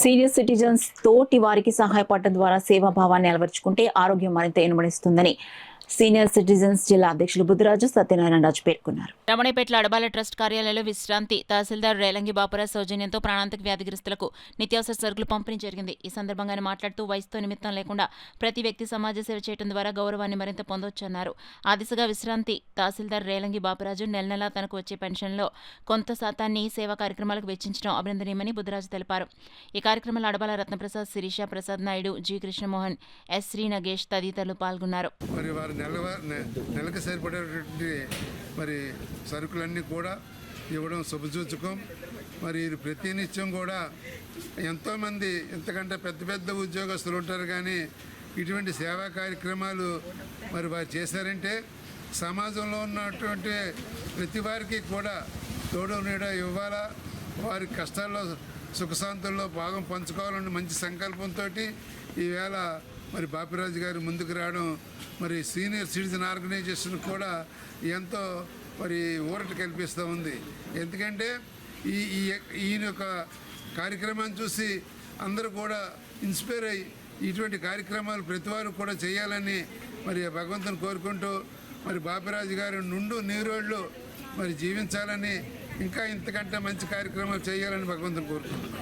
Senior citizens తోటి వారికి సహాయపడటం ద్వారా సేవాభావాన్ని అలవర్చుకుంటే ఆరోగ్యం మరింత ఇనుమడిస్తుందని సీనియర్ సిటిజన్స్ జిల్లా అధ్యక్షులు బుద్ధిరాజు సత్యనారాయణ రాజు పేర్కొన్నారు. రమణేపేట్ల అడబాల ట్రస్ట్ కార్యాలయంలో విశ్రాంతి తహసీల్దార్ రేలంగి బాపురాజ్ సౌజన్యంతో ప్రాణాంతక వ్యాధిగ్రస్తులకు నిత్యావసర సరుకులు పంపిణీ జరిగింది. ఈ సందర్భంగా ఆయన మాట్లాడుతూ వయసుతో నిమిత్తం లేకుండా ప్రతి వ్యక్తి సమాజ సేవ చేయడం ద్వారా గౌరవాన్ని మరింత పొందొచ్చన్నారు. ఆ దిశగా విశ్రాంతి తహసీల్దార్ రేలంగి బాపురాజు నెల నెలా తనకు వచ్చే పెన్షన్లో కొంత శాతాన్ని సేవా కార్యక్రమాలకు వెచ్చించడం అభినందనీయమని బుద్ధిరాజు తెలిపారు. ఈ కార్యక్రమంలో అడబాల రత్నప్రసాద్, శిరీష ప్రసాద్ నాయుడు, జి కృష్ణమోహన్, ఎస్ శ్రీ నగేష్ తదితరులు పాల్గొన్నారు. నెలకు సరిపడేటువంటి సరుకులన్నీ కూడా ఇవ్వడం శుభసూచకం. ప్రతినిత్యం కూడా ఎంతోమంది ఎంతకంటే పెద్ద పెద్ద ఉద్యోగస్తులు ఉంటారు, కానీ ఇటువంటి సేవా కార్యక్రమాలు వారు చేశారంటే సమాజంలో ఉన్నటువంటి ప్రతి వారికి కూడా తోడు నీడ ఇవ్వాలా, వారి కష్టాల్లో సుఖశాంతుల్లో భాగం పంచుకోవాలని మంచి సంకల్పంతో ఈవేళ బాపిరాజు గారు ముందుకు రావడం సీనియర్ సిటిజన్ ఆర్గనైజేషన్ కూడా ఎంతో ఊరట కల్పిస్తూ ఉంది. ఎందుకంటే ఈయన యొక్క కార్యక్రమాన్ని చూసి అందరూ కూడా ఇన్స్పైర్ అయ్యి ఇటువంటి కార్యక్రమాలు ప్రతి వారు కూడా చేయాలని భగవంతుని కోరుకుంటూ బాపిరాజు గారు నుండు నీరోళ్ళు జీవించాలని, ఇంకా ఇంతకంటే మంచి కార్యక్రమాలు చేయాలని భగవంతుని కోరుకుంటున్నాను.